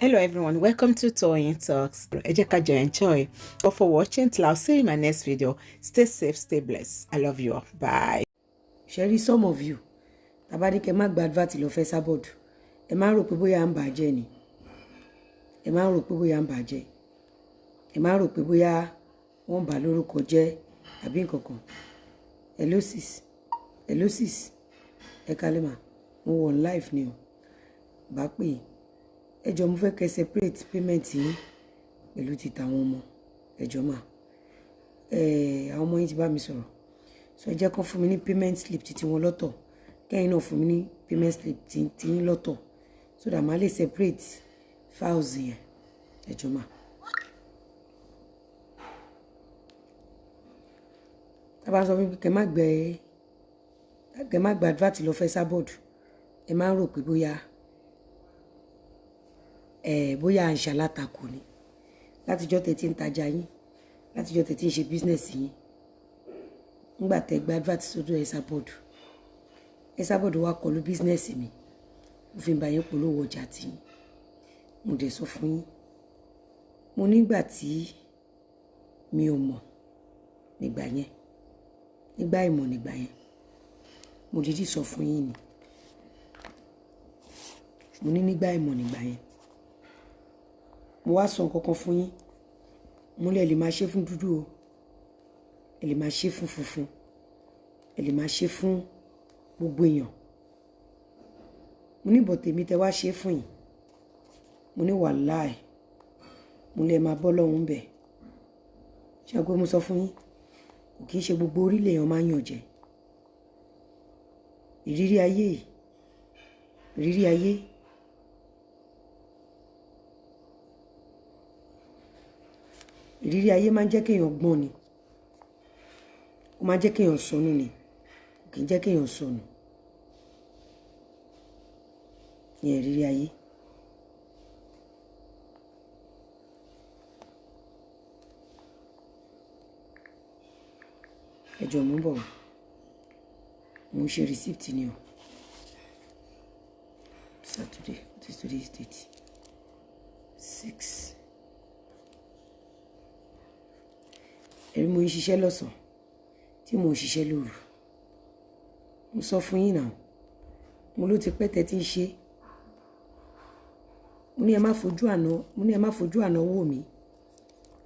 Hello everyone, welcome to Toyeen Talks. Ẹ jẹ́ ká jọ enjoy. But for watching till I'll see you in my next video. Stay safe, stay blessed. I love you all. Bye. Ṣẹ́rí some of you, tàbá ní kẹ́ má gba advert lọ fẹ́ sábọ̀dù. Ẹ má rò pé bóyá ń bàjẹ́ ni. Ẹ má rò pé bóyá ń bàjẹ́. Ẹ má rò pé bóyá wọ́n bà lórúkọ jẹ́ àbí nǹkan kan. Hello sis. Hello sis. Ẹ kálẹ́ mà. Mo wọ̀ on live ni o. Bá pè ẹ jọ̀ọ́ mo fẹ́ kẹ́ separate payment yín pẹ̀lú ti tàwọn ọmọ. Ẹ jọ̀ọ́ mà. Àwọn ọmọ yín ti bá mi sọ̀rọ̀. So ẹ jẹ́ kán fún mi ní payment slip títí wọn lọ́tọ̀. Kẹ́yìn náà fún mi ní payment slip tí yín lọ́tọ̀. So that màá lè separate files yẹn. Ẹ jọ̀ọ́ mà. Tá bá sọ fún mi kẹ́ má gba advert lọ fẹ́ sábọ̀dù. Ẹ má rò pé bóyá à ń ṣalátakò ni. Látijọ́ tẹ́ ti ń tajà yín, látijọ́ tẹ́ ti ń ṣe business yín. Nígbà tẹ́ gba advert sọ́dọ̀ Esabod wá kọlu business mi. Mo fi ń bá yín polówó ọjà tí mo dẹ̀ sọ fún yín. Mo nígbà tí mi ò mọ̀ nígbà yẹn. Nígbà ìmọ̀ nígbà yẹn. Mo dídí sọ fún yín ni. Mo ní nígbà ìmọ̀ nígbà yẹn. Mo wá sọ nǹkan kan fún yín. Mo lè máa ṣe fún dúdú o. Ẹ lè máa ṣe fún funfun. Ẹ lè máa ṣe fún gbogbo èèyàn. Mo ní bọ̀ tèmi tẹ́ wá ṣe fún yín. Mo ní wàláì. Mo lè máa bọ́ lọ́hùn bẹ̀. Ṣé àgbẹ̀ mo sọ fún yín? Kò kí ń ṣe gbogbo orílẹ̀ èèyàn máa ń yàn jẹ. Ìrírí ayé máa ń jẹ́ kéèyàn gbọ́n ni. Ó máa ń jẹ́ kéèyàn sọnù ni. Kò kí ń jẹ́ kéèyàn sọnù. Ní ìrírí ayé. Ẹ jọ̀ọ́ mo ń bọ̀. Mo ń ṣe receipt ni o. Saturday. What is today's date? 6. Ẹ̀rí mo ń ṣiṣẹ́ lọ́sàn tí mo ń ṣiṣẹ́ lóru. Mo sọ fún yín náà. Mo ló ti pẹ́ tẹ́ tí ń ṣe. Mo ní ẹ má fojú àná wò mí.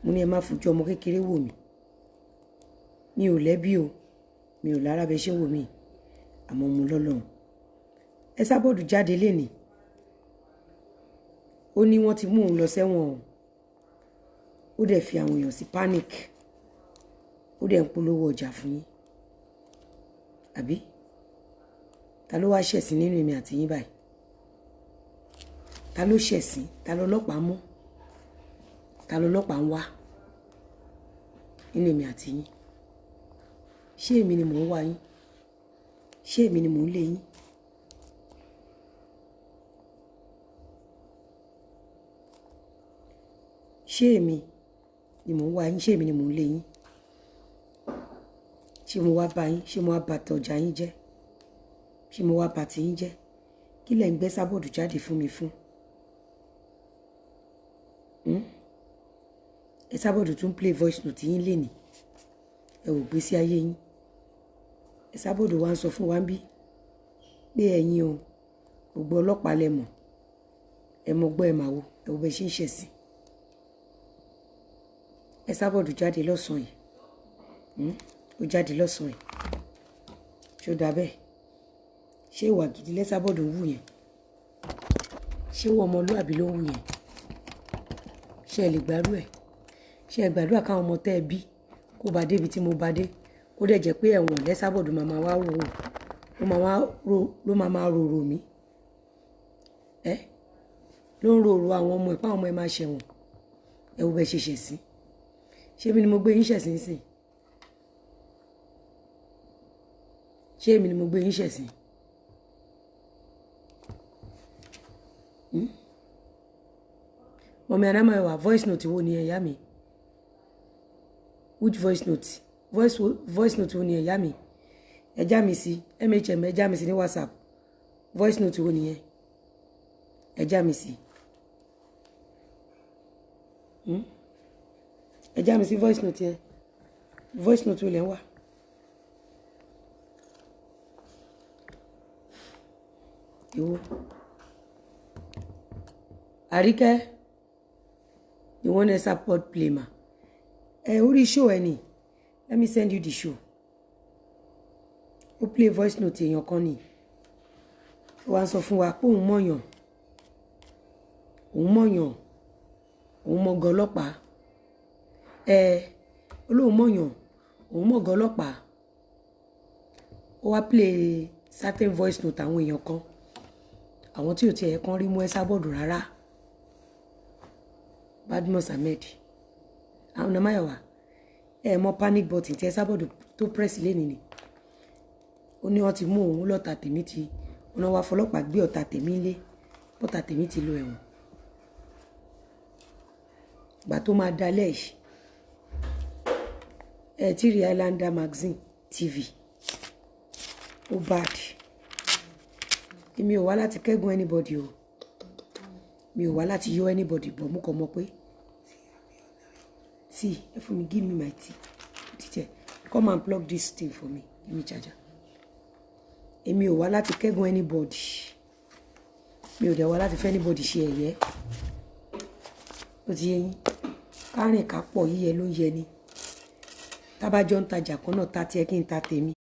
Mo ní ẹ má fojú ọmọ kékeré wò mí. Mi ò lẹ́bí o. Mi ò lára bẹ ṣe wò mí. Àmọ́ mo lọ́lọ́run. Esabod jáde lénìí. Ó ní wọ́n ti mú òun lọ sẹ́wọ̀n o. Ó dẹ̀ fi àwọn èèyàn sí panic. Ó dẹ̀ ń polówó ọjà fún yín. Àbí? Ta ló wá ṣẹ̀sín nínú èmi àti yín báyìí? Ta ló ṣẹ̀sín? Ta ló ọlọ́pàá mú? Ta ló ọlọ́pàá ń wá? Nínú èmi àti yín. Ṣé èmi ni mò ń wá yín? Ṣé èmi ni mò ń lé yín? Ṣé èmi ni mò ń wá yín? Ṣé èmi ni mò ń lé yín? Ṣé mo wá bá yín? Ṣé mo wá bà tọjà yín jẹ́? Ṣé mo wá bà ti yín jẹ́? Kí lẹ̀ ń gbé Esabod jáde fún mi fún? Esabod tún play voice note yín lénìí. Ẹ ò gbé sí ayé yín. Esabod wá ń sọ fún wa ń bí pé ẹ̀yin o gbogbo ọlọ́pàá lẹ mọ̀. Ẹ mọ̀ gbọ́ ẹ mà wo. Ẹ wo bẹ ṣe ń ṣẹ̀sìn. Esabod jáde lọ́sàn-án yìí. Ó jáde lọ́sàn-án yìí. Ṣé ó dà bẹ́ẹ̀? Ṣé ìwà gidi l'Esabod ń wù yẹn? Ṣé ìwà ọmọlúàbí ló ń wù yẹn? Ṣé ẹ lè gbàdúrà ẹ̀? Ṣé ẹ gbàdúrà káwọn ọmọ tẹ́ ẹ bí kó bá débi tí mo bá dé? Kó dẹ̀ jẹ́ pé ẹ̀wọ̀n l'Esabod ló máa máa rorò mí. Ló ń rorò àwọn ọmọ ẹ̀, páwọn ọmọ ẹ̀ máa ṣẹ̀wọ̀n. Ẹ wo bẹ ṣe ṣẹ̀sín. Ṣé èmi ni mo gbé yín ṣẹ̀sín sí? Ṣé èmi ni mo gbé yín ṣẹ̀sín? Mọ̀mí Adámáyọ̀wá voice note wo ni ẹ̀yà mi? Which voice note? Voice note wo ni ẹ̀yà mi? Ẹ já mi sí MHM, ẹ já mi sí ní WhatsApp. Voice note wo nìyẹn? Ẹ já mi sí. ẹ já mi sí voice note yẹn voice note olè wà. ìwọ Àríkẹ́ you want a support play ma orí show ẹ ni let me send you the show ó play voice note èèyàn kan ni wàá sọ fún wa pé òun mọ̀yàn òun mọ̀gàn ọlọ́pàá olóhùn mọ̀yàn òun mọ̀gàn ọlọ́pàá ó wá play certain voice note àwọn èèyàn kan àwọn tí ò tiẹ̀ kan rí mú ẹ sábọ̀dù rárá Badmus Ahmed àwọn ọ̀nà Máyọ̀wá mọ panic button tí ẹ sábọ̀dù tó press lẹ́ni ni ó ní wọ́n ti mú òun lọ́ta tèmi ti wọn náà wá fọlọ́pàá gbé ọ̀tá tèmi lé bọ́tà tèmi ti lọ ẹ̀wọ̀n ìgbà tó máa dalẹ̀ yìí tí rí Islander magazine TV ó bad èmi ò wá láti kẹ́gùn anybody o mi ò wá láti yọ anybody bọ̀ mú kàn mọ̀ pé tea ẹ fún mi give me my tea títẹ̀ come and plug this thing for me give me charger èmi ò wá láti kẹ́gùn anybody mi ò dẹ̀ wá láti fẹ́ anybody ṣe ẹ̀yẹ ó ti yé yín kárìn ká pọ̀ yíyẹ ló yẹ ni tábàjọ́ ń tajà kan náà ta tiẹ̀ kí n ta tèmi.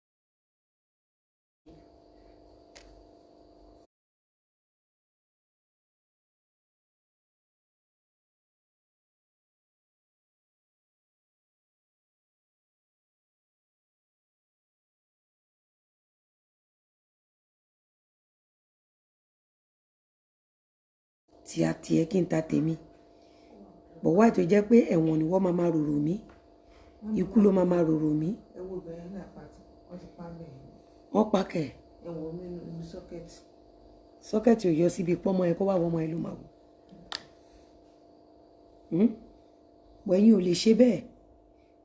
tí a tiẹ̀ kí n ta tèmi bọ̀ wá tó jẹ́ pé ẹ̀wọ̀n ni wọ́n máa rorò mí ikú ló máa rorò mí. ẹwọ obìnrin náà pàtó wọ́n ti pa bẹ́ẹ̀. wọ́n pa kẹ̀. ẹ̀wọ̀n mi ní sọ́kẹ́tì. sọ́kẹ́tì ò yọ síbi pọ́nmọ́ ẹ kó wá wọ́n ọmọ ẹ ló máa wò. bọ̀ ẹ̀yin ò lè ṣe bẹ́ẹ̀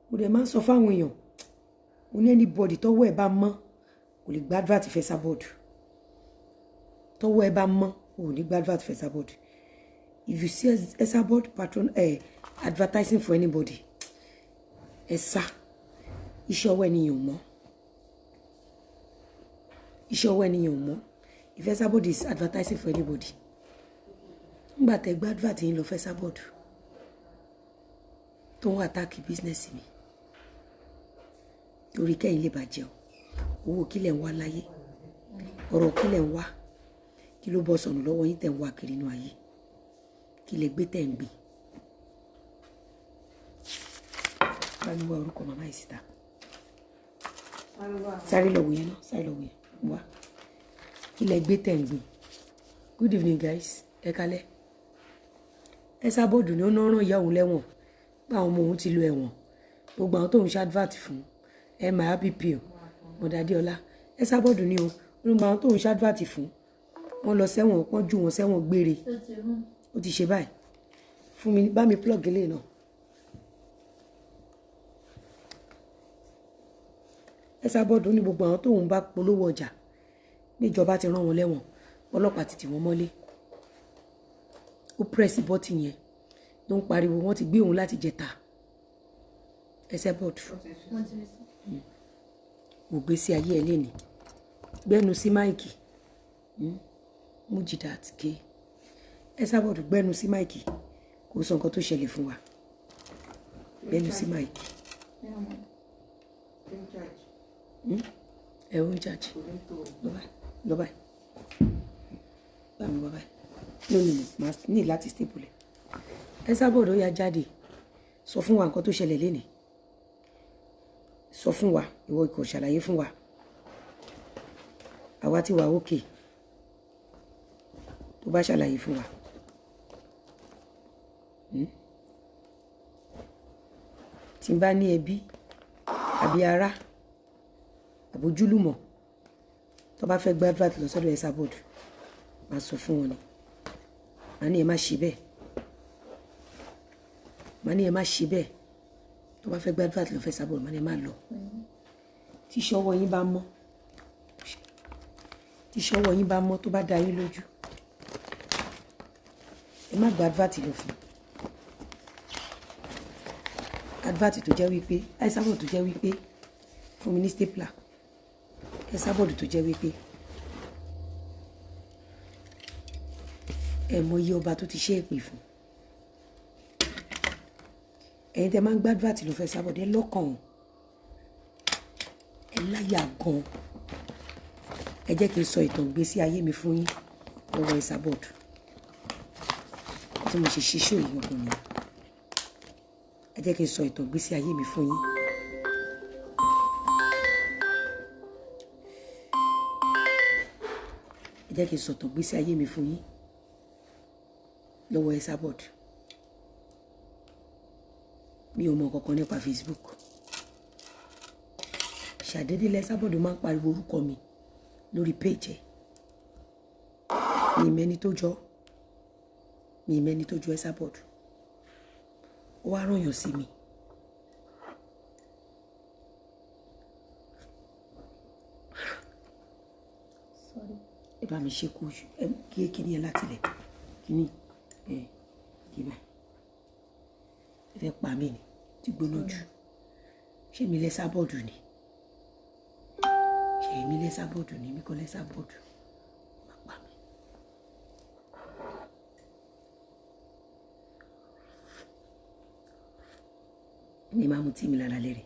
mo dẹ̀ máa ń sọ fáwọn èèyàn mo ní anybody tọ́wọ́ ẹ̀ bá mọ́ kò lè gba advert fẹ́ sábọ̀dù tọ́wọ́ ẹ̀ bá mọ́ kò ní gba advert fẹ́ sábọ̀dù. If you see Esabod patron advertising for anybody, iṣẹ́ ọwọ́ ènìyàn mọ́. Iṣẹ́ ọwọ́ ènìyàn mọ́. If Esabod is advertising for anybody, nígbà tẹ́ gba advert yín lọ fẹ́ Esabod tó ń attack business mi. Torí kẹ́yìn lè bàjẹ́ o. Owó kílẹ̀ ń wá láyé. Ọ̀rọ̀ kílẹ̀ ń wá. Kí ló bọ́ sọnù lọ́wọ́ yín tẹ́ ń wá kiri inú ayé. Kí lè gbé tẹ̀ ń gbé. Báwo wá orúkọ màmá yìí síta? Sáré lọ wò yẹn náà, sáré lọ wò yẹn. Wá. Kí lè gbé tẹ̀ ń gbé. Good evening guys. Ẹ kálẹ́. Esabod ni ó náà rán ìyá òun lẹ́wọ̀n. Bá àwọn ọmọ òun ti lo ẹ̀wọ̀n. Gbogbo àwọn tóun ṣe advert fún my happy pill. Mọ̀dádéọlá. Esabod ni o. Gbogbo àwọn tóun ṣe advert fún. Wọ́n lọ sẹ́wọ̀n, wọ́n jù wọ́n sẹ́wọ̀n gbére. Ó ti ṣe báyìí fún mi bá mi plug eléyìí náà. Esabod ní gbogbo àwọn tóun bá polówó ọjà níjọba ti rán wọn lẹ́wọ̀n ọlọ́pàá ti tì wọ́n mọ́lé. Ó press button yẹn ló ń pariwo wọ́n ti gbé òun láti jẹta. Esabod wò gbé sí ayé ẹ lénìí gbẹ́nu sí máìkì Mujidat ké. Esabod gbẹ́nu sí máìkì kò sọ nǹkan tó ṣẹlẹ̀ fún wa gbẹ́nu sí máìkì ẹ ó ń jáde lọ báyìí bá mi wá báyìí lónìí mo ní láti staple Esabod ó yá jáde sọ fún wa nǹkan tó ṣẹlẹ̀ lénìí sọ fún wa ìwọ kò ṣàlàyé fún wa àwa ti wà ókè tó bá ṣàlàyé fún wa. Tí n bá ní ẹbí àbí ará àbójúlùmọ̀ tó bá fẹ́ gbé advert lọ sọ́dọ̀ Esabod máa sọ fún wọn ni màá ní ẹ má ṣe bẹ́ẹ̀ màá ní ẹ má ṣe bẹ́ẹ̀ tó bá fẹ́ gbé advert lọ fẹ́ Esabod màá ní ẹ má lọ tí ṣọwọ́ yín bá mọ́ tó bá dá yín lójú ẹ má gbé advert lọ fún advert tó jẹ́ wípé Esabod tó jẹ́ wípé fún mi ní stapler Esabod tó jẹ́ wípé ẹ mọ iye ọba tó ti ṣe èpè fún ẹ̀yin tẹ́ máa ń gbá advert ló fẹ́ Esabod ẹ lọ́kàn ẹ láyà gan ẹ jẹ́ kí n sọ ìtàn ìgbésí ayé mi fún yín lọ́wọ́ Esabod tí mo ṣe ṣíṣó yìí ọkùnrin mi ẹ jẹ́ kí n sọ ìtàn ìgbésí ayé mi fún yín. ẹ jẹ́ kí n sọ ìtàn ìgbésí ayé mi fún yín lọ́wọ́ Esabod mi ò mọ kankan nípa Facebook ṣàdédé Esabod máa ń pariwo orúkọ mi lórí péjì mi ìmẹ́ni tó jọ Esabod ó wá rányàn sí mi ẹ bá mi ṣe kú kí kíní ẹ láti lẹ kíní kí bá ẹ fẹ́ pa mí ni tí gbóná jù ṣé mi Esabod ni ṣé mi Esabod ni mi kọ́ Esabod má pa mí. mi máa mú tí mi lára lẹ́rẹ̀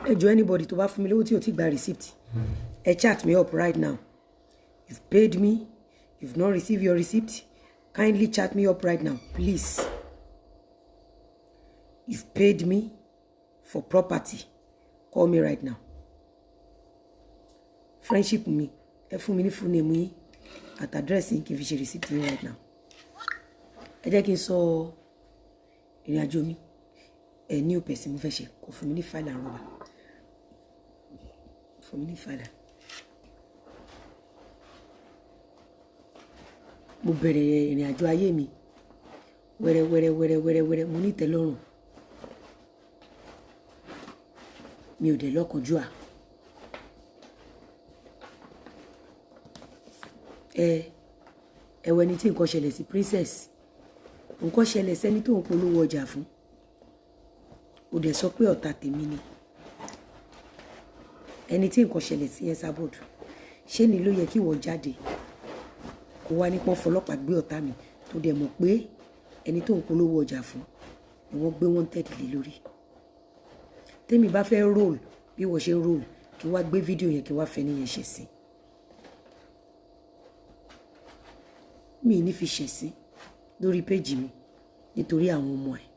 ẹ jọ̀ọ́ anybody tó bá fún mi lówó tí o ti gba receipt ẹ chat me up right now. You've paid me, you've not received your receipt, kindly chat me up right now please. You've paid me for property, call me right now. Friendship mi ẹ fún mi ní full name yín at address yín kí n fi ṣe receipt yín right now. ẹ jẹ́ kí n sọ ìrìn àjò mi ẹ ní òpè sí mo fẹ́ ṣe kò fún mi ní file and rubber fún mi ní file. mo bẹ̀rẹ̀ ìrìn àjò ayé mi wẹ́rẹ́ mo ní ìtẹ́lọ́rùn mi ò dẹ̀ lọ́kànjúà ẹ̀wọ̀ ẹni tí nǹkan ṣẹlẹ̀ sí princess nǹkan ṣẹlẹ̀ sẹ́ni tó ń polówó ọjà fún ó dẹ̀ sọ pé ọ̀tá tèmi ni ẹni tí nǹkan ṣẹlẹ̀ sí Esabod ṣé ni ló yẹ kí wọ́n jáde kó wá nípọn fọlọ́pàá gbé ọ̀tá mi tó dẹ̀ mọ̀ pé ẹni tó ń polówó ọjà fún ni wọ́n gbé wanted lé lórí. tèmi bá fẹ́ roll bí wọ́n ṣe ń roll kí wá gbé fídíò yẹn kí wá fẹ́ níyẹn ṣe sí mi ní fi ṣe sí lórí péjì mi nítorí àwọn ọmọ ẹ̀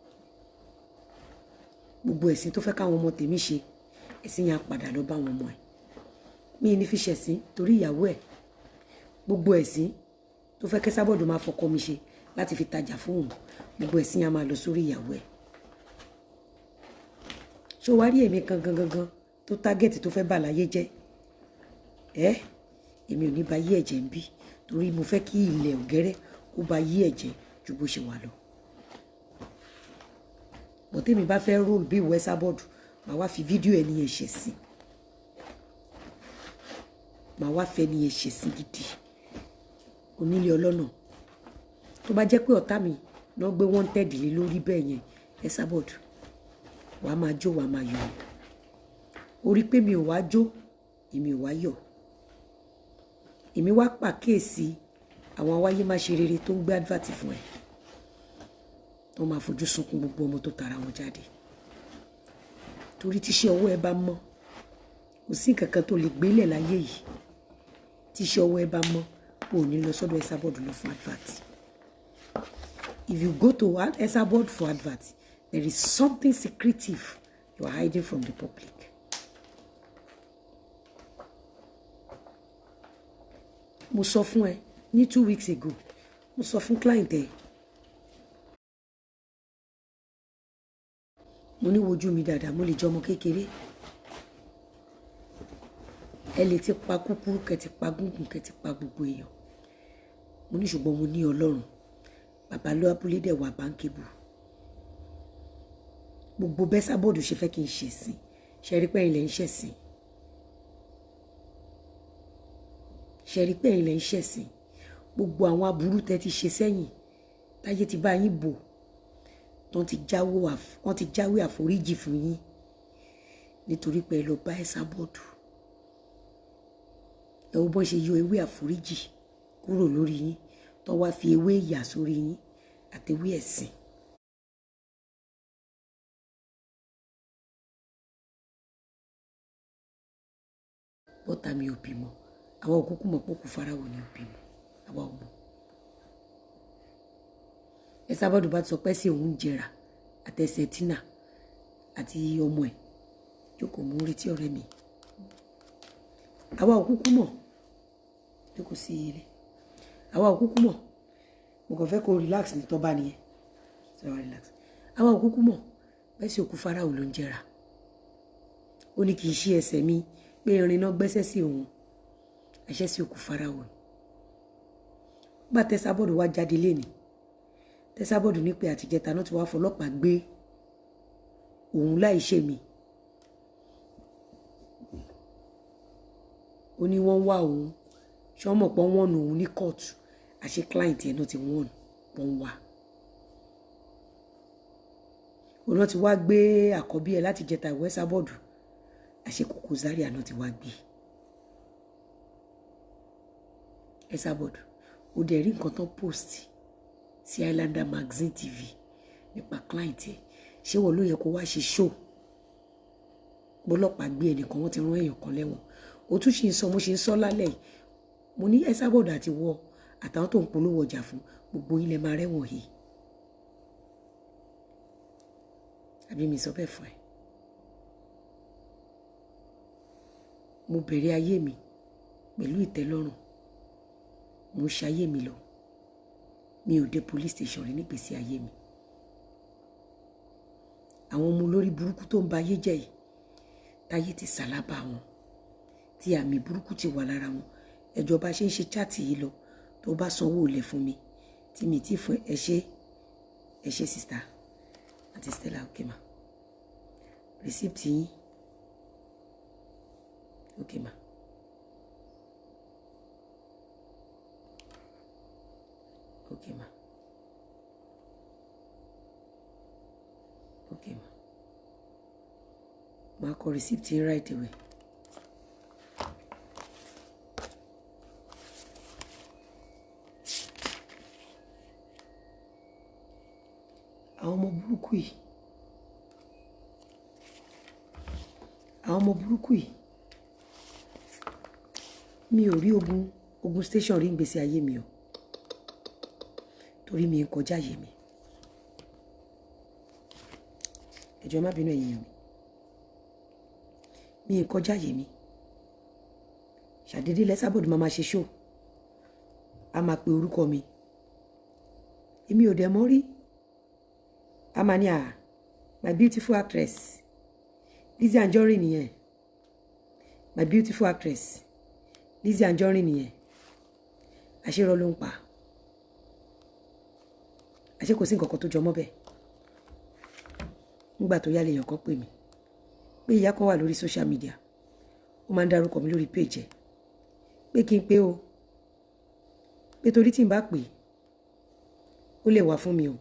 gbogbo ẹ̀sìn tó fẹ́ káwọn ọmọ tèmi ṣe ẹ̀sìn yẹn á padà lọ bá àwọn ọmọ ẹ̀ mi ní fi ṣe sí torí ìyàwó ẹ̀ gbogbo ẹ̀sìn tó fẹ́ kí Esabod máa fọkọ mi ṣe láti fi tajà fún òun gbogbo ẹ̀sìn yẹn á máa lọ sórí ìyàwó ẹ̀ ṣó wá rí èmi gangan tó tágẹ́ẹ̀tì tó fẹ́ bà láyé jẹ́ èmi ò ní ba yí ẹ̀jẹ̀ ń bí torí mo fẹ́ kí ilẹ̀ ọ̀gẹ́rẹ́ kó ba yí ẹ̀jẹ̀ ju bó ṣe wà lọ bọ̀ tèmi bá fẹ́ roll bí ìwọ Esabod màá wá fi fídíò ẹni yẹn ṣe sí màá wá fẹ́ ni yẹn ṣe sí gidi onílé ọlọ́nà tó bá jẹ́ pé ọ̀tá mi náà gbé wanted lé lórí bẹ́ẹ̀ yẹn Esabod wàá máa jó wàá máa yọ̀ orí pé mi ò wá jó èmi ò wá yọ̀ èmi wá pàkíyèsí àwọn awáyé má ṣe rere tó ń gbé advert fún ẹ tó máa fojú sunkún gbogbo ọmọ tó tara wọn jáde torí tíṣẹ́ ọwọ́ ẹ bá mọ́ kò sí nǹkan kan tó lè gbélẹ̀ láyé yìí tíṣẹ́ ọwọ́ ẹ bá mọ́ ò ní lọ sọ́dọ̀ Esabod lọ fún advert. If you go to Esabod for advert, there is something secretive you are hiding from the public. Mo sọ fún ẹ ní 2 weeks ago mo sọ fún client ẹ mo ní wojú mi dáadáa mo lè jọ ọmọ kékeré ẹ lè ti pa kúkúrú kẹ́ ti pa gúngùn kẹ́ ti pa gbogbo èèyàn mo ní ṣùgbọ́n mo ní Ọlọ́run bàbá ló abúlé dẹ̀ wà báńkébù gbogbo bẹ́ Esabod ṣe fẹ́ kí n ṣe sí ṣe rí pé ilẹ̀ ń ṣẹ̀ sí ṣe rí pé ilẹ̀ ń ṣẹ̀ sí gbogbo àwọn aburú tẹ́ ti ṣe sẹ́yìn táyé ti bá yín bò wọ́n ti jáwé àforíjì fún yín nítorí pé ẹ lọ bá Esabod. Ẹ wo bọ́n ṣe yọ ewé àforíjì kúrò lórí yín tó wá fi ewé ìyà sórí yín àti ewé ẹ̀sìn. Bọ́tà mi ò bímọ, àwa òkúkú mọ̀ pé òkú Fáráò ni ò bímọ, àwa ò mọ̀. Esabod bá ti sọ pé sí òun jẹrà àtẹsẹ̀ Tina àti ọmọ ẹ̀ jókòó mú retí ọ̀rẹ́ mi. Àwa òkúkú mọ̀ jókòó sí ilé. Àwa òkúkú mọ̀ mo kàn fẹ́ kó relax ní tọ́ba nìyẹn. So relax. Àwa òkúkú mọ̀ bẹ́ẹ̀ sí òkú Fáráò ló ń jẹrà. Ó ní kì í ṣe ẹsẹ̀ mi pé irin náà gbẹ́sẹ̀ sí òun. Àṣẹ sí òkú Fáráò. Bá Esabod wá jáde lénìí. Esabod ní pé àtijẹ́ta náà ti wá fọlọ́pàá gbé òun láì ṣe mi. Ó ní wọ́n wá òun ṣé wọ́n mọ̀ pé wọ́n nù òun ní kóòtù àṣẹ client ẹ̀ náà ti wọ́n wá. Òun náà ti wá gbé àkọ́bí ẹ̀ láti jẹta ìwé Esabod àṣẹ Koko Zaria náà ti wá gbé. Esabod ó dẹ̀ rí nǹkan tán post sí Islander Magazine TV nípa client ẹ̀. Ṣé wọ́n ló yẹ kó wá ṣe show? Bọ́lọ́pàá gbé ẹnìkan wọ́n ti rán èèyàn kan lẹ́wọ̀n. Ó tún ṣe ń sọ mo ṣe ń sọ lálẹ́ yìí. Mo ní Esabod àti wọ àtàwọn tó ń polówó ọjà fún gbogbo yín lẹ máa rẹ́wọ̀n yìí. Àbí mi sọ bẹ́ẹ̀ fún ẹ. Mo bẹ̀rẹ̀ ayé mi pẹ̀lú ìtẹ́lọ́rùn. Mo ṣe ayé mi lọ. Mi ò dé police station rí nígbèsí ayé mi. Àwọn ọmọ olórí burúkú tó ń ba ayé jẹ́ yìí táyé ti sàlábà wọn tí àmì burúkú ti wà lára wọn. Ẹjọ́ bá ṣe ń ṣe chat yìí lọ tó bá sanwó ilẹ̀ fún mi tí mi ti fún ẹ ṣe sister àti Stella Okema receipt yín Okema. Okay, ma. Okay, ma. Ma kọ receipt yín right away. Àwọn ọmọ burúkú yìí. Mi ò rí ogun station rí ìgbésí ayé mi o. Torí mi ń kọjá yé mi. Ẹjọ́ má bínú ẹ̀yin mi. Mi ń kọjá yé mi. Ṣàdédé Esabod máa ṣe show. A máa pe orúkọ mi. Èmi ò dẹ̀ mọ̀ rí. A máa ní my beautiful actress Lizzy Anjorin nìyẹn. My beautiful actress Lizzy Anjorin nìyẹn. Àṣírọ́ ló ń pa. Àṣé kò sí nǹkan kan tó jọ mọ́ bẹ́ẹ̀. Nígbà tó yá lèèyàn kan pè mí pé ìyá kan wà lórí social media ó máa ń dárúkọ mi lórí page ẹ̀ pé kí n pé o pé torí tí n bá pè ó lè wá fún mi o.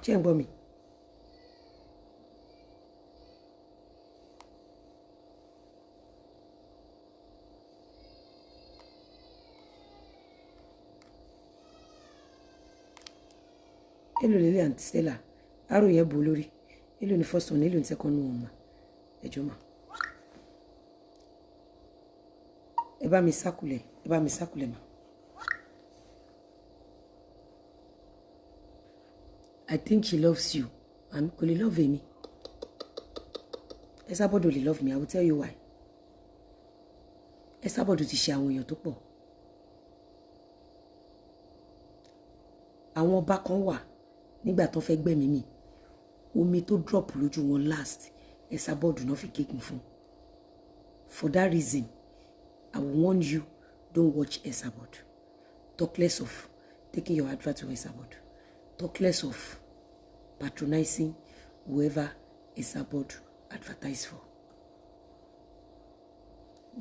Ṣé ń gbọ́ mi? Èló lélẹ̀ àǹtí Stella àrò yẹn bò lórí èló ní first one èló ní second one mà ẹjọ́ mà ẹ bá mi sákùlẹ̀ mà. I think she loves you and kò lè love me. Esabod ò lè love me. I will tell you why. Esabod ti ṣe àwọn èèyàn tó pọ̀. Àwọn ọba kan wà nígbà tó fẹ́ gbẹ̀mí mi omi tó drop lójú wọn last Esabod náà fi kéèkì fún. For that reason I will warn you, don't watch Esabod. Talk less of taking your advert to Esabod. Talk less of patronizing whoever Esabod advertise for.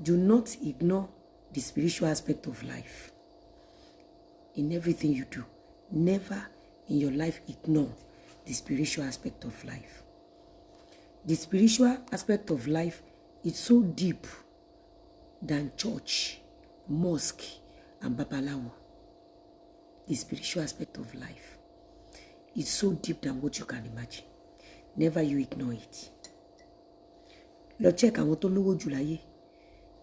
Do not ignore the spiritual aspect of life. In everything you do, never in your life ignore the spiritual aspect of life. The spiritual aspect of life is so deep than church, mosque, and babalawo. The spiritual aspect of life is so deep than what you can imagine. Never you ignore it. Lọ check àwọn tó lówó jù láyé,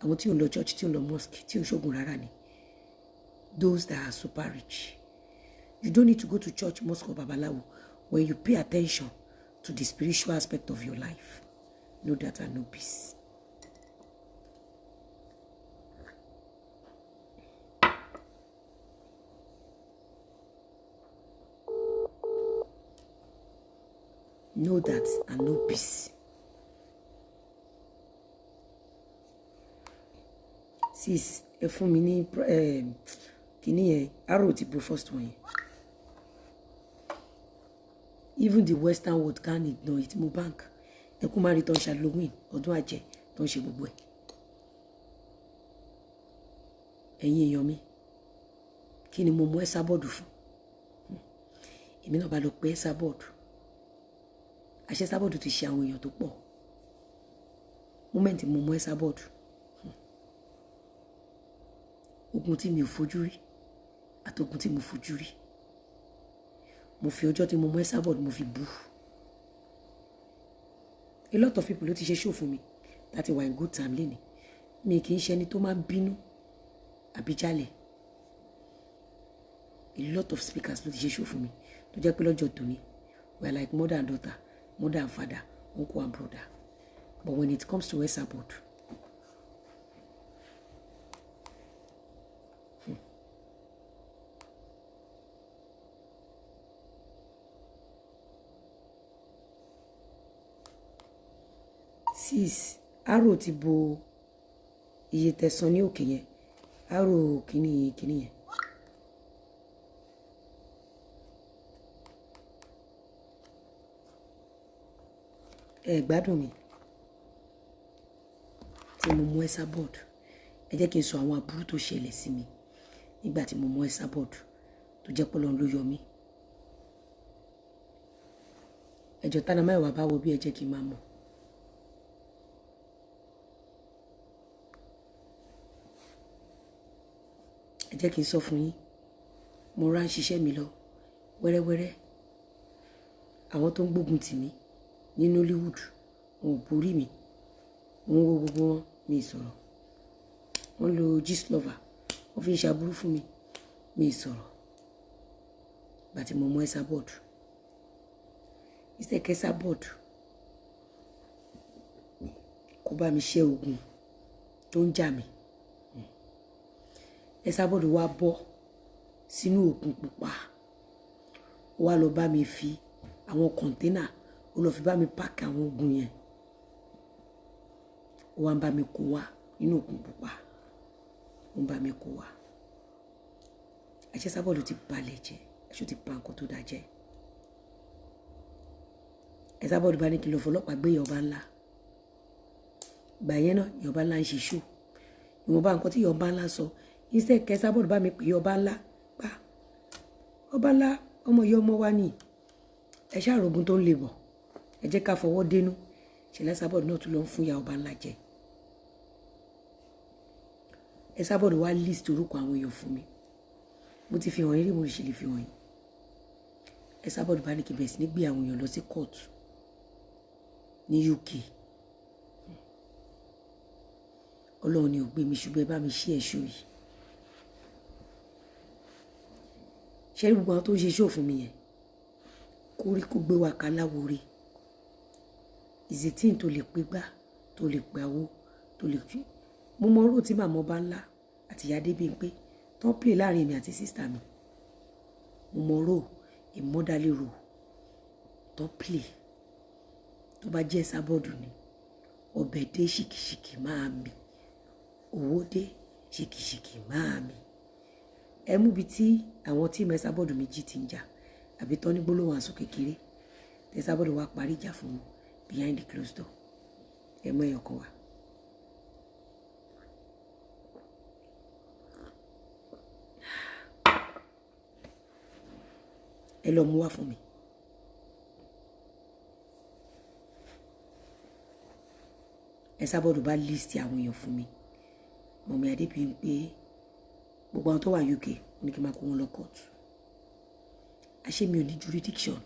àwọn tí ò lọ church, tí ò lọ mosque, tí ò ṣoògùn rárá ni. Those that are super rich. You don't need to go to church, mosque, or babalawo when you pay attention to the spiritual aspect of your life. Know that and know peace. Know that and know peace. Sis, ẹ fún mi ní kíní yẹn, arrow ti bro first one yẹn. Even the Western world can't ignore it. Mo bank. Ẹ kú máa rí tó ń ṣe Halloween, ọdún àjẹ́, tó ń ṣe gbogbo ẹ̀. Ẹ̀yin èèyàn mi, kí ni mo mú Esabod fún? Èmi náà bá lọ pé Esabod. Àṣẹ Esabod ti ṣe àwọn èèyàn tó pọ̀. Moment mo mú Esabod. Ogun tí mi ò fojú rí, àtogun tí mo fojú rí. Mo fi ọjọ́ tí mo mú Esabod mo fi bú. A lot of people ló ti ṣe show fún mi láti wà in good time lénìí. Mi kì í ṣe ẹni tó máa ń bínú àbí jálẹ̀. A lot of speakers ló ti ṣe show fún mi tó jẹ́ pé lọ́jọ́ tòní we are like mother and daughter, mother and father, uncle and brother. But when it comes to Esabod, sis, arrow ti bo iye tẹ̀sán ní òkè yẹn. Arrow kíní yẹn. Ẹ gbádùn mi. Tí mo mú Esabod. Ẹ jẹ́ kí n sọ àwọn aburú tó ṣẹlẹ̀ sí mi nígbà tí mo mú Esabod tó jẹ́ pé Ọlọ́run ló yọ mí. Ẹjọ́ tánà máa wà bá wọ bí ẹ jẹ́ kí n máa mọ̀. Ẹ jẹ́ kí n sọ fún yín, mo rá ń ṣiṣẹ́ mi lọ wẹ́rẹ́wẹ́rẹ́. Àwọn tó ń gbógun tì mí ní Nollywood wọn ò borí mi. Mo ń wo gbogbo wọn, mi ì sọ̀rọ̀. Wọ́n lo Gistlover, wọ́n fi ń ṣàbúrú fún mi, mi ì sọ̀rọ̀. Ìgbà tí mo mú Esabod, ìṣẹ̀kẹ̀ Esabod kó bá mi ṣe ogun tó ń jà mí. Esabod wá bọ́ sínú òkun pupa. Ó wá lọ bá mi fi àwọn kọ̀ńténà, ó lọ fi bá mi páàkì àwọn ogun yẹn. Ó wá ń bá mi kó wá nínú òkun pupa. Ó ń bá mi kó wá. Àṣẹ Esabod ti balẹ̀ jẹ́, àṣọ ti pa nǹkan tó dáa jẹ́. Esabod bá ní kí n lọ fọlọ́pàá gbé ìyá ọba ńlá. Ìgbà yẹn náà ìyá ọba ńlá ń ṣe ṣó. Ìwọ̀nba nǹkan tí ìyá ọba ńlá sọ, iṣẹ́ kẹ́ Esabod bá mi pè é ọba ńlá pa. Ọba ńlá ọmọ ìyá ọmọ wa ni. Ẹ ṣàrògùn tó ń le bọ̀. Ẹ jẹ́ ká fọwọ́ dénú. Ṣẹlẹ̀ Esabod náà tún lọ ń fún ìyá ọba ńlá jẹ. Esabod wá list orúkọ àwọn èèyàn fún mi. Mo ti fi hàn yín rí, mo sì lè fi hàn yín. Esabod bá ní kí n bẹ̀rẹ̀ sí ní gbé àwọn èèyàn lọ sí court ní UK. Ọlọ́run ni ò gbé mi ṣùgbọ́n ẹ bá mi ṣí ẹ̀ṣọ́ yìí. Ṣé gbogbo àwọn tó ń ṣe ṣó fún mi yẹn? Kórí kó gbé wa ká láwore. Ìzètín tó lè pé gbá, tó lè pé àwo, tó lè jú. Mo mọ oró tí màmá ọba ńlá àti ìyá Adébímpé tó ń play láàrin mi àti sísítà mi. Mo mọ oró ìmọ̀dálé ro tó play. Tó bá jẹ́ Esabod ni, ọbẹ̀ dé ṣìkìṣìkì máa mi. Owó dé ṣìkìṣìkì máa mi. Ẹ mú bi tí àwọn tí Esabod méjì ti ń jà àbí tán ní gbólóhùn àsọ kékeré. Esabod wá parí ìjà fún wọn behind the closed door. ẹ mọ ẹyọ kan wá. ẹ lọ mú wá fún mi. Esabod bá list àwọn èèyàn fún mi. Mọ̀mí Adébímpé gbogbo àwọn tó wà UK ní kí n máa kó wọn lọ court. Àṣé mi ò ní jurisdiction.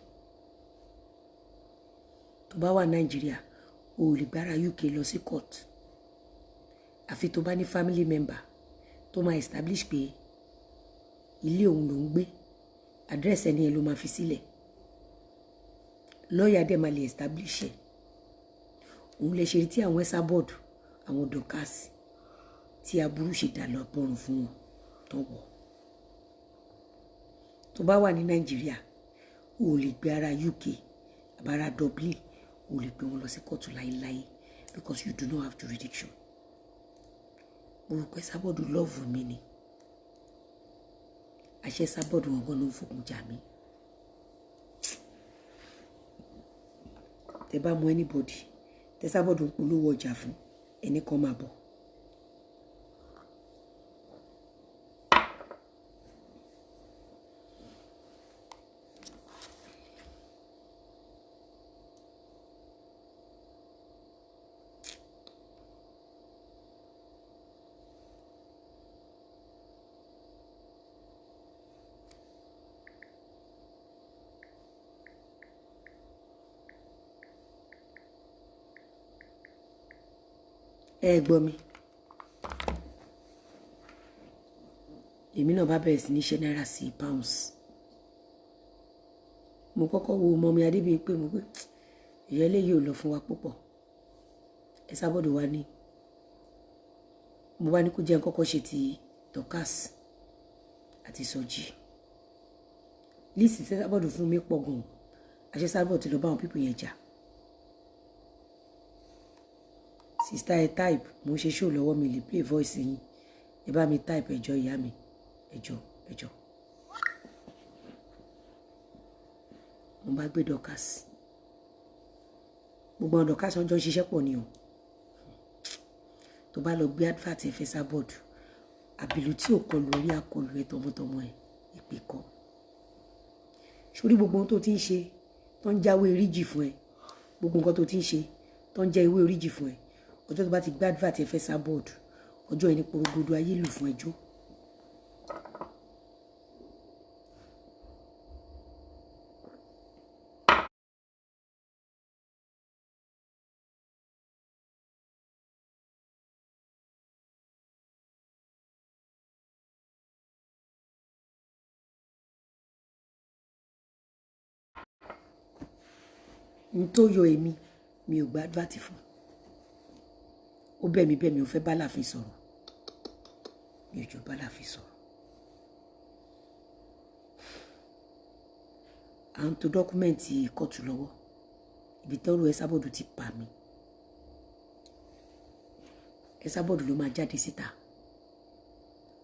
Tó bá wà Nàìjíríà o ò lè gbára UK lọ sí court. Àfi tó bá ní family member tó máa establish pé ilé òun ló ń gbé address ẹni ẹ ló máa fi sílẹ̀. Lọ́ọ̀yà dẹ̀ máa lè establish ẹ̀. Òun lè ṣe tí àwọn Esabod àwọn Dorcas tí aburú ṣe dà lọ bọ́rùn fún wọn tó wọ̀. Tó bá wà ní Nàìjíríà o lè gbé ara UK àbára Dublin o lè gbé wọn lọ sí kóòtù láéláé because you do not have jurisdiction. Mo rò pé Esabod love mi ni. Àṣẹ Esabod wọn gan ló ń fòkun jà mí. Tẹ́ bá mọ anybody tẹ́ Esabod ń polówó ọjà fún ẹni kan máa bọ̀. Ẹ gbọ́ mi. Èmi náà bá bẹ̀rẹ̀ sí ní ṣe náírà sí pounds. Mo kọ́kọ́ wo Mọ̀mí Adébímpé mo pé ìyá eléyìí ò lọ fún wa púpọ̀. Esabod wá ní mo wá ní kó jẹ́ kọ́kọ́ ṣe ti Dorcas àti Sọjí. Lísì tí Esabod fún mi pọ̀ gan-an. Àṣẹ Esabod ti lọ bá àwọn pípọ̀ yẹn jà. Sister ẹ type mo ṣe show lọ́wọ́ mi lè play voice yín. Ẹ bá mi type ẹjọ́ ìyá mi. Ẹjọ́. Mo bá gbé Dorcas. Gbogbo àwọn Dorcas wọn jọ ń ṣiṣẹ́ pọ̀ ni o. Tó bá lọ gbé advert ẹ fẹ́ Esabod. Àbìlú tí ò kọlù orí akọlù ẹ tọmọtọmọ ẹ ìpè kọ. Sórí gbogbo ohun tó ti ń ṣe tó ń jáwé oríjì fún ẹ. Gbogbo nǹkan tó ti ń ṣe tó ń jẹ́ ìwé oríjì fún ẹ. Ọjọ́ tó bá ti gbé advert ẹ fẹ́ Esabod. Ọjọ́ ẹni porogodo ayé lù fún ẹjọ́. N tó yọ èmi mi ò gba advert fún. Ó bẹ̀ mí ó fẹ́ bá láàfin sọ̀rọ̀. Mi ò jọ bá láàfin sọ̀rọ̀. À ń to dọ́kúmẹ́ǹtì kóòtù lọ́wọ́. Ibi tọ́rọ̀ Esabod ti pa mí. Esabod ló máa jáde síta.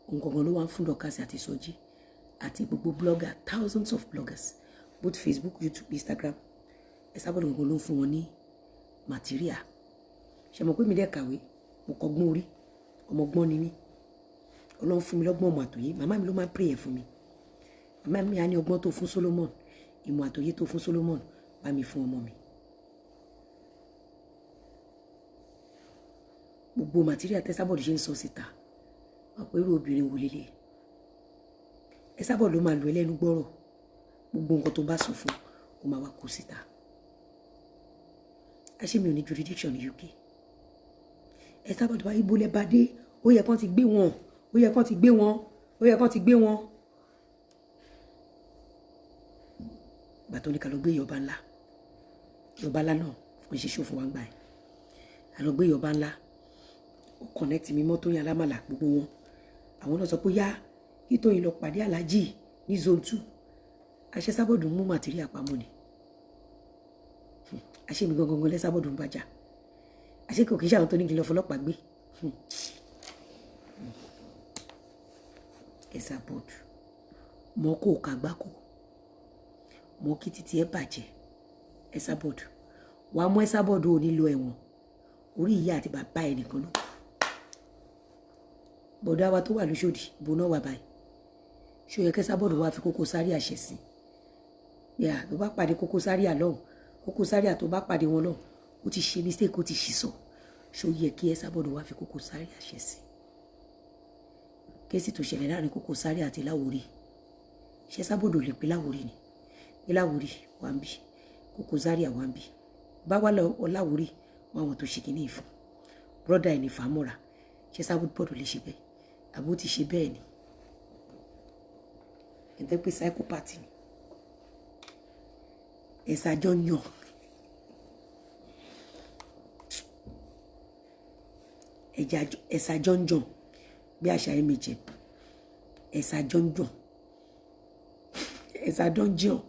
Òun gangan ló wá ń fún Dorcas àti Sọjí àti gbogbo blogger, thousands of bloggers, both Facebook, YouTube, Instagram. Esabod gangan ló ń fún wọn ní material. Ṣé mo pé mi dẹ̀ kàwé, mo kọ́gbọ́n orí, ọmọ ọgbọ́n ni mí. Ọlọ́run fún mi lọ́gbọ́n ọmọ àtòyé. Màmá mi ló máa ń pray fún mi. Màmá mi á ní ọgbọ́n tó fún Solomon, ìmọ̀ àtòyé tó fún Solomon, bá mi fún ọmọ mi. Gbogbo material tí Esabod ṣe ń sọ síta, ọ̀pọ̀ irú obìnrin wò lélẹ̀. Esabod ló máa lo ẹlẹ́nu gbọ́rọ̀. Gbogbo nǹkan tó bá sọ fún, ó máa wá kó síta. Àṣé mi ò ní jurisdiction ní UK. Esabod bá ibo lẹ bá dé, ó yẹ kán ti gbé wọn. Gbà tó ní ká lọ gbé Yorùbá ńlá. Yorùbá ńlá náà fún ìṣẹ́ṣọ́ fún wa gbà ẹ̀. A lọ gbé Yorùbá ńlá. Ó connect mi mọ́ Tóyìn Alámàlà gbogbo wọn. Àwọn náà sọ pé yá kí Tóyìn lọ pàdé Aláàjì ní zone 2. Àṣẹ Esabod mú material pamọ́ ni. Àṣé mi gangan l'Esabod ń bàjá. Àṣé kò kí ṣe àwọn tó ní kí n lọ fọlọ́pàá gbé. Esabod mọ kó kàgbákò mọ kí títí ẹ bàjẹ́. Esabod wàá mú Esabod ò ní lọ ẹ̀wọ̀n orí ìyá àti bàbá ẹ̀ nìkan ló kù. Bọ̀dá wa tó wà lóṣòdì bó náà wà báyìí ṣó yẹ kẹ́ Sábọ̀dù wá fi Koko Zaria ṣẹ̀ sí yà tó bá pàdé Koko Zaria lọ́hùn Koko Zaria tó bá pàdé wọn lọ́hùn ó ti ṣe mistake ó ti ṣì sọ ṣó yẹ kí ẹ Sábọ̀dù wá fi Koko Zaria ṣẹ̀ sí kéèsì tó ṣẹlẹ̀ láàrin Koko Zaria àti Láwòrí ṣé Sábọ̀dù lè pé Láwòrí ni pé Láwòrí wà ń bí Koko Zaria wà ń bí bá wà lọ Láwòrí wọn àwọn tó ṣe kìíní ìfún brọ́dà ẹ̀ ní fàámọ́ra ṣé Sábọ̀dù lè ṣe bẹ́ẹ̀ àbó ti ṣe bẹ́ẹ̀ ni ẹ̀dẹ́ pé psychopath ni ẹ̀sà jọ ń yàn ẹ̀sà jọ ń jàn bí àṣà ẹ̀ méje ẹ̀sà jọ ń jàn ẹ̀sà jọ ń jàn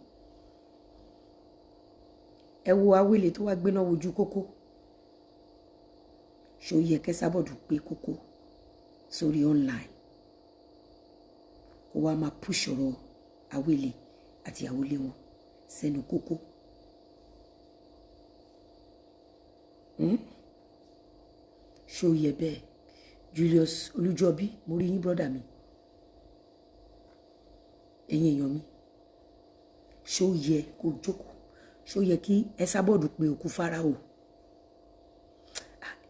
ẹ wo awele tó wá gbéná wojú Koko ṣó yẹ kẹ́ Sábọ̀dù pé Koko sórí online kó wá máa push ọ̀rọ̀ awele àti àwọlé wọn sẹ́nu Koko ṣó yẹ bẹ́ẹ̀ Julius Olújọbí mo rí yín brọ́dà mi ẹ̀yin èèyàn mi ṣó yẹ kó jókòó ṣó yẹ kí ẹ Sábọ̀dù pé òkú Fáráò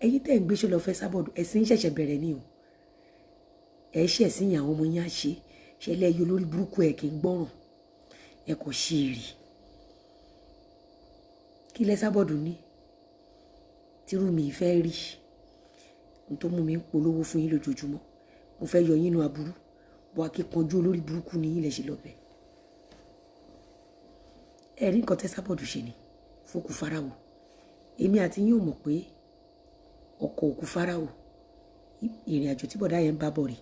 ẹ̀yin tẹ́ ń gbé ṣó lọ fẹ́ Sábọ̀dù ẹ̀sìn ṣẹ̀ṣẹ̀ bẹ̀rẹ̀ ni o ẹ̀ ṣẹ̀ sí àwọn ọmọ yín á ṣe ṣẹlẹ̀ yìí olórí burúkú ẹ̀ kì í gbọ́ràn ẹ kò ṣe èrè kí lẹ Sábọ̀dù ní tírú mi fẹ́ rí n tó mú mi ń polówó fún yín lójoojúmọ́ mo fẹ́ yọ yín nínú aburú bọ́ akíkanjú olórí burúkú ní yín lẹ ṣe lọ́bẹ̀ ẹ rí nǹkan tẹ́ Sábọ̀dù ṣe ni fókù Fáráò èmi àti yín ò mọ̀ pé ọkọ̀ òkú Fáráò ìrìn àjò tí bọ̀dá yẹn ń bá bọ̀ rí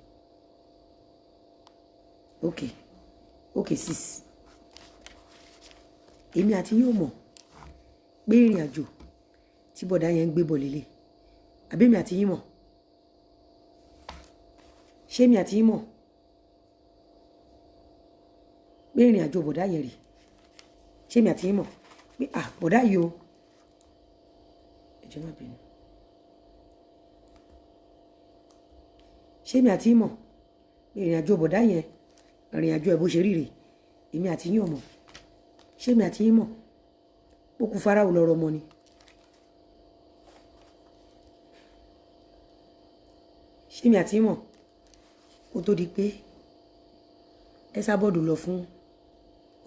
okay sis èmi àti yín ò mọ̀ pé ìrìn àjò tí bọ̀dá yẹn ń gbé bọ̀ lélẹ̀ àbí èmi àti yín mọ̀ ṣé èmi àti yín mọ̀ pé ìrìn àjò bọ̀dá yẹn rí ṣé èmi àti yín mọ̀ pé bọ̀dá yìí o ẹ jẹ́ má bínú ṣé èmi àti yín mọ̀ pé ìrìn àjò bọ̀dá yẹn ìrìn àjò ẹ̀ bó ṣe rí rèé èmi àti yín ò mọ̀ ṣé èmi àti yín mọ̀ òkú Fáráò lọ́rọ̀ ọmọ ni ṣé èmi àti yín mọ̀ kó tó di pé ẹ Sábọ̀dù lọ fún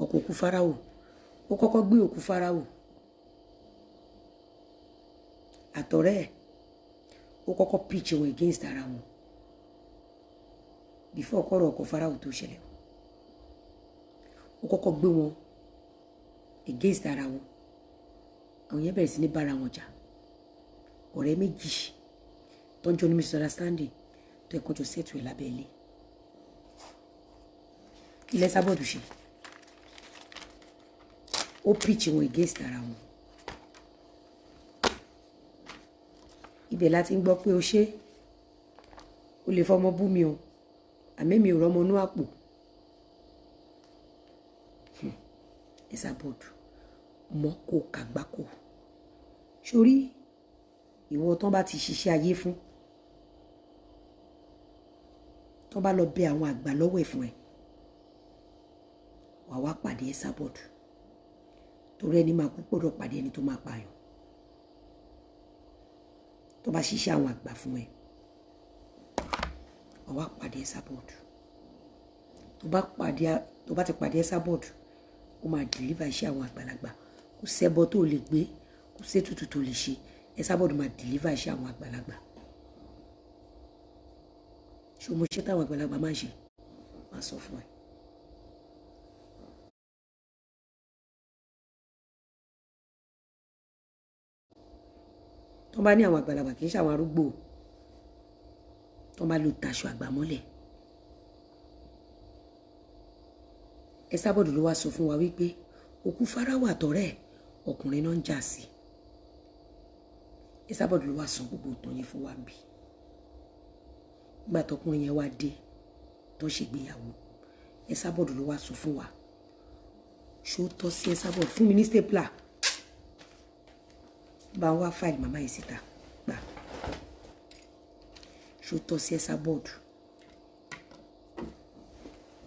ọkọ̀ òkú Fáráò ó kọ́kọ́ gbé òkú Fáráò àtọ̀rẹ́ ẹ̀ ó kọ́kọ́ pitch wọn against ara wọn before kọ́rọ̀ ọkọ̀ Fáráò tó ṣẹlẹ̀ ó kọ́kọ́ gbé wọn against ara wọn àwọn yẹn bẹ̀rẹ̀ sí ní bára wọn jà ọ̀rẹ́ méjì tọ́jọ́ ní misunderstanding tó ẹ̀kọ́ jọ sẹ́tù ẹ̀ lábẹ́ ilé kí lẹ Sábọ̀dù ṣe ó pitch wọn against ara wọn ibẹ̀ láti ń gbọ́ pé o ṣe o lè fọmọ bú mi o àmẹ́mi ò rọmọ inú àpò ẹ Sábọ̀dù mọ́ kó kàgbákò sórí ìwọ tán bá ti ṣiṣẹ́ ayé fún tán bá lọ bẹ àwọn àgbà lọ́wọ́ ẹ̀ fún ẹ wà wá pàdé ẹ Sábọ̀dù torí ẹni máa kú gbọ́dọ̀ pàdé ẹni tó máa pààyàn tó bá ṣiṣẹ́ àwọn àgbà fún ẹ wà wá pàdé ẹ Sábọ̀dù tó bá ti pàdé ẹ Sábọ̀dù ó máa deliver iṣẹ́ àwọn àgbàlagbà kò sẹ́bọ tó lè gbé kò sétùtù tó lè ṣe ẹ Sábọ̀dù máa deliver iṣẹ́ àwọn àgbàlagbà ṣé o mọ iṣẹ́ táwọn àgbàlagbà máa ń ṣe máa sọ fún ẹ. tó bá ní àwọn àgbàlagbà kì í ṣe àwọn arúgbó tó bá lo taṣọ àgbà mọ́lẹ̀ ẹ Sábọ̀dù ló wá sọ fún wa wípé òkú Fáráò àtọ̀rẹ́ ọkùnrin náà ń jà sí ẹ Sábọ̀dù ló wá sọ gbogbo ìtàn yẹn fún wa bí nígbà tọkùnrin yẹn wá dé tó ṣègbéyàwó ẹ Sábọ̀dù ló wá sọ fún wa ṣó tọ́ sí ẹ Sábọ̀dù fún mi ní stapler bá wá fáìlì màmá yìí síta gbà ṣó tọ́ sí Esabod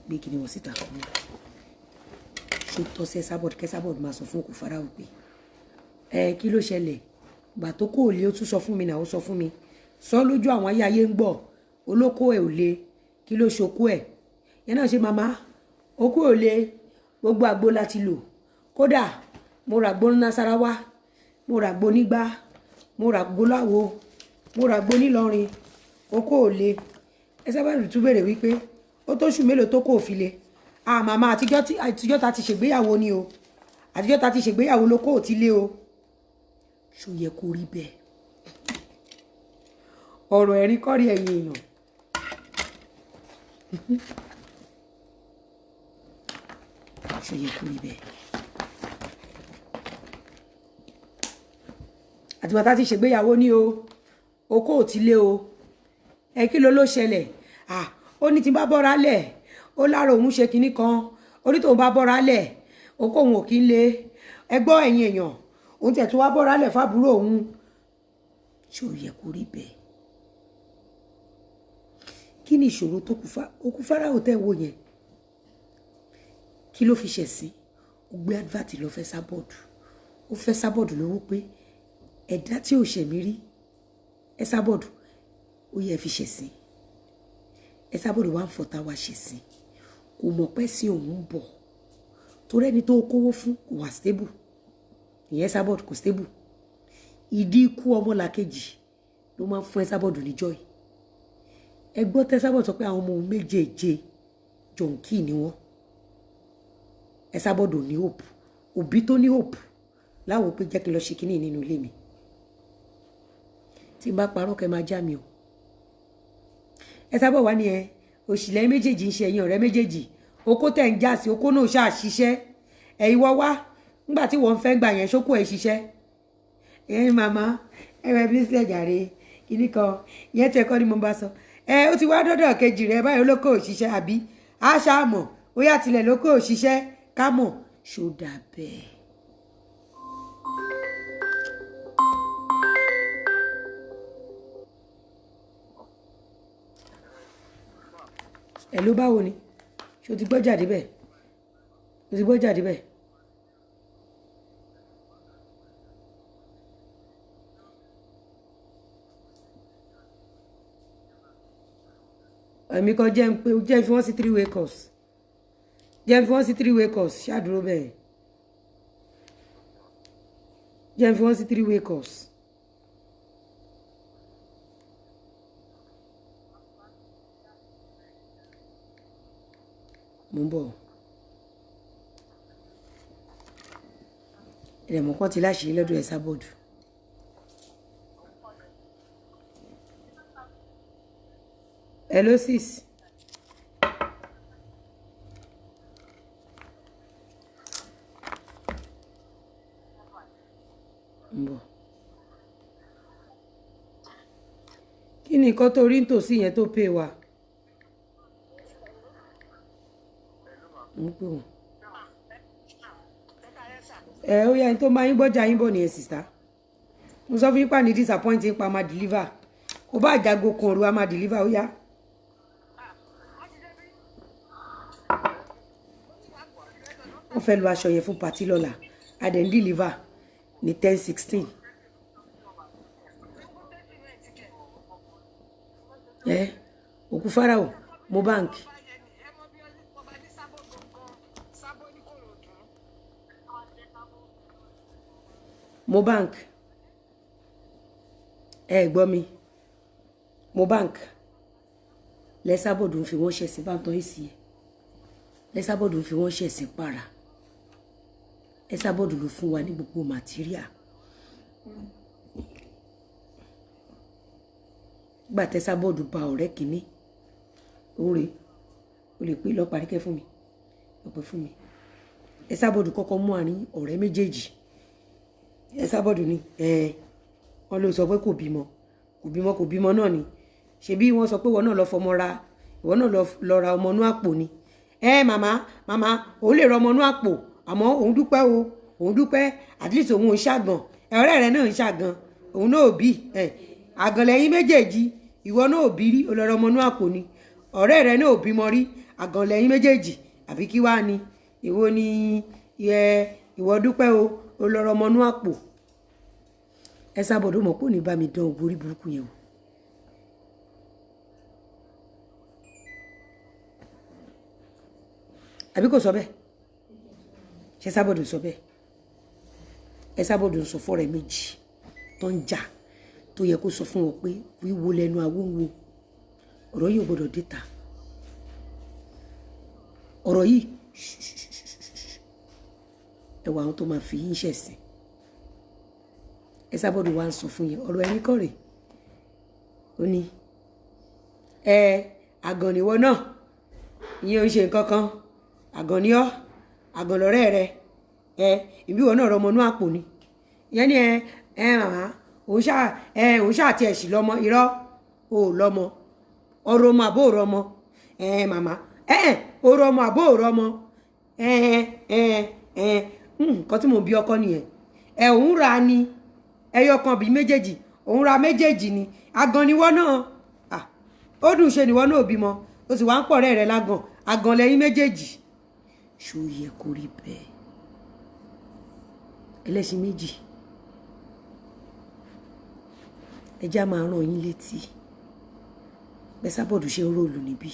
gbé kí ni wọ́n síta fún mi ṣó tọ́ sí Esabod k'Esabod máa sọ fún Okufara pé kí ló ṣẹlẹ̀ gbà tó kó lé ó tún sọ fún mi náà ó sọ fún mi sọ lójú àwọn ayé ń gbọ́ olóko ẹ̀ ò le kí ló ṣokú ẹ̀ yẹn náà ṣe màmá okú ò le gbogbo àgbo láti lò kódà mo ra àgbo Nasarawa mo ra àgbo nígbà mo ra àgbo láwo mo ra àgbo nílọrin okú ò le Esabod tún béèrè wípé ó tó ṣù mélòó tó kó fi le màmá àtijọ́ ta ti ṣègbéyàwó ni o àtijọ́ ta ti ṣègbéyàwó ló kó ò ti lé o ṣó yẹ kó rí bẹ́ẹ̀ ọ̀rọ̀ ẹ̀rín kọ́rí ẹ̀yìn èèyàn ṣó yẹ kó rí bẹ́ẹ̀ àtìgbà tá ti ṣègbéyàwó ní o okó ò ti lé o kí ló ṣẹlẹ̀ ó ní tí bá bọ́ra lẹ̀ ó lára òun ṣe kinní kan orí tóun bá bọ́ra lẹ̀ okó òun ò kí ń lé ẹgbọ́ ẹ̀yìn èèyàn òun tẹ̀ tó wá bọ́ra lẹ̀ fábúrò òun ṣó yẹ kó rí bẹ́ẹ̀ kí ni ìṣòro tó Okufara ò tẹ́ wo yẹn kí ló fi ṣẹ̀ sí ó gbé advert lọ fẹ́ Esabod ó fẹ́ Esabod lówó pé ẹ̀dá tí ò ṣẹ̀mí rí Esabod ó yẹ fi ṣẹ̀ sí Esabod wá ń fọta wá ṣẹ̀ sí kò mọ̀ pẹ́ sí òun bọ̀ torí ẹni tó kówó fún kò wà stable ìyẹn Esabod kò stable ìdí ikú ọmọlàkejì ló máa ń fún Esabod ní joy ẹ gbọ́ tẹ́ Esabod sọ pé àwọn ọmọ òun méjèèje jọ̀ǹkì ni wọ́n Esabod ò ní hope òbí tó ní hope láwọn pé jẹ́ kí n lọ ṣe kínní nínú ilé mi tí n bá parọ́ kẹ́ máa já mi o Esabod wá ní òṣìlẹ̀ méjèèjì ń ṣe ẹ̀yìn ọ̀rẹ́ méjèèjì okó tẹ̀ ń já sí okó náà ṣáà ṣiṣẹ́ ìwọ wá nígbà tí wọ́n fẹ́ gbà yẹn ṣókó ẹ̀ ṣiṣẹ́ màmá ẹ̀rọ bí sílẹ̀ jàre kìíní kan ìyẹn tí ẹ̀kọ́ ni mo bá sọ ó ti wá dọ́dọ̀ kejì rẹ̀ báyìí olóko òṣìṣẹ́ àbí àṣà mọ̀ ó yà tilẹ̀ lóko òṣìṣẹ́ ká mọ̀ ṣó dà bẹ́ẹ̀. ló báwo ni ṣó ti gbọ́ jáde bẹ́ẹ̀ ó ti gbọ́ jáde bẹ́ẹ̀. èmi kan jẹ́ fi wọ́n sí 3-way course jẹ́ fi wọ́n sí 3-way course ṣáàdúró bẹ́ẹ̀ jẹ́ fi wọ́n sí 3-way course. mo ń bọ̀ ìrẹ̀mọ̀ kan ti láṣìírí lọ́dọ̀ Esabod. Hello sis. Mbọ̀. Kí ni nǹkan tó rí nítòsí yẹn tó pè wá? Mo pè wọ́n. Ó yẹ ẹni tó máa yín gbọ́jà yín bọ̀ nìyẹn sista. Mo sọ fún yín pa ní disappointing pa máa deliver. Kò bá àjàgò kan òru a máa deliver ó yá. Wọ́n fẹ́ lu aṣọ yẹn fún party lọ́la a dẹ̀ ń deliver ní 10-16. Okufara o mo bank. Mo bank gbọ́ mi mo bank l'Esabod ń fi wọ́n ṣẹ̀ sí bántọ́ èsì ẹ̀ l'Esabod ń fi wọ́n ṣẹ̀ sí para Esabod ló fún wa ní gbogbo material gbà t'Esabod ba ọ̀rẹ́ kìíní oore o lè pè lọ́ọ́ paríkẹ́ fún mi ọ̀pẹ fún mi Esabod kọ́kọ́ mú àárín ọ̀rẹ́ méjèèjì Esabod ní wọ́n ló sọ pé kò bímọ náà ni ṣebí wọ́n sọ pé wọ́n náà lọ fọmọ ra ìwọ náà lọ ra ọmọ inú àpò ni màmá òun lè rọ ọmọ inú àpò àmọ́ òun dúpẹ́ at least òun ò ṣàgàn ọ̀rẹ́ rẹ̀ náà ń ṣàgàn òun náà ò bí àgàn lẹ́yìn méjèèjì ìwọ náà ò bí rí olọ́rọ̀ ọmọ inú àpò ni ọ̀rẹ́ rẹ náà ò bímọ rí àgàn lẹ́yìn méjèèjì àbí kí wá ni ìwọ ni ìwọ dúpẹ́ o olọ́rọ̀ ọmọ inú àpò ẹ sábọ̀dọ̀ mọ̀ pé ò ní bá mi dán orí burúkú yẹn o. àbí kò sọ bẹ́ẹ̀ ṣe sábọ̀dọ̀ sọ bẹ́ẹ̀ ẹ sábọ̀dọ̀ sọ fọ́rọ̀ ẹ méjì tó ń jà tó yẹ kó sọ fún wọn pé wíwo lẹ́nu awówo ọ̀rọ̀ yìí ò gbọ́dọ̀ déta ọ̀rọ̀ yìí ẹwà àwọn tó máa fi yín ṣẹ̀sìn ẹ sábọ̀dọ̀ wá ń sọ fún yẹn ọ̀rọ̀ ẹni kọ́ rè ó ní àgàn níwọ náà ìyẹn ò ń ṣe nǹkan kan àgàn ni ọ́ àgàn lọ́rẹ́ rẹ ìbí wọn náà rọmọ inú àpò ni ìyẹn ni màmá òun ṣáà tiẹ̀ sì lọ́mọ irọ́ ò lọ́mọ ọ̀rọ̀ ọmọ àbó rọmọ màmá ọ̀rọ̀ ọmọ àbó rọmọ nǹkan tí mò ń bí ọkọ nìyẹn òun ra ni ẹyọ kan bíi méjèèjì òun ra méjèèjì ni àgàn ni wọ́n náà ó dùn ṣe ni wọ́n náà bímọ ó sì wá ń pọ̀ rẹ́ rẹ̀ lágàn àgàn lẹ́yìn méjèèjì ṣó yẹ kó rí bẹ́ẹ̀ ẹlẹ́sìn méjì ẹjá máa rán yín létí bẹ́ẹ̀ sábọ̀dù ṣe ń róòlù níbí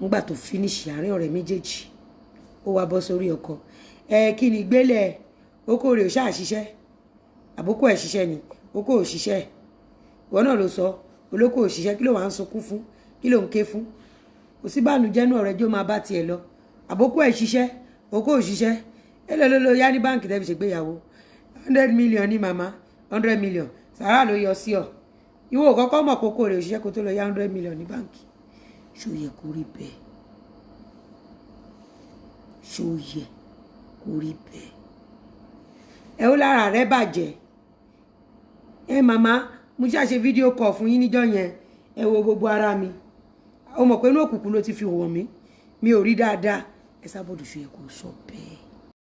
nígbà tó fínísì àárín ọ̀rẹ́ méjèèjì ó wá bọ́ sórí ọkọ kí ni gbélé okó rẹ̀ ò ṣáà ṣiṣẹ́ àbókò ẹ̀ ṣiṣẹ́ ni okó ò ṣiṣẹ́ ìwọ náà ló sọ olóko ò ṣiṣẹ́ kí ló wàá ń sunkún fún kí ló ń ké fún kò sí bànújẹ́ náà rẹ̀ jó máa bá tiẹ̀ lọ àbókò ẹ̀ ṣiṣẹ́ okó ò ṣiṣẹ́ èlò ló yá ní báǹkì tẹ́bi ṣègbéyàwó 100 million ní màmá 100 million sàrà ló yọ sí ọ ìwọ kọ́kọ́ mọ̀ kókó rẹ̀ òṣìṣẹ́ kó tó lọ yá 100 million ní báǹkì ṣó yẹ kó rí bẹ́ẹ̀ ṣó yẹ kó rí bẹ́ẹ̀ ẹ ó lára rẹ bàjẹ́ màmá mo ṣàṣe fídíò kọ̀ fún yín níjọ́ yẹn ẹ wo gbogbo ara mi ó mọ̀ pé inú òkùnkùn ló ti fi wọ̀n mí mi ò rí dáadáa ẹ sábọ̀dù ṣó yẹ kó sọ bẹ́ẹ̀.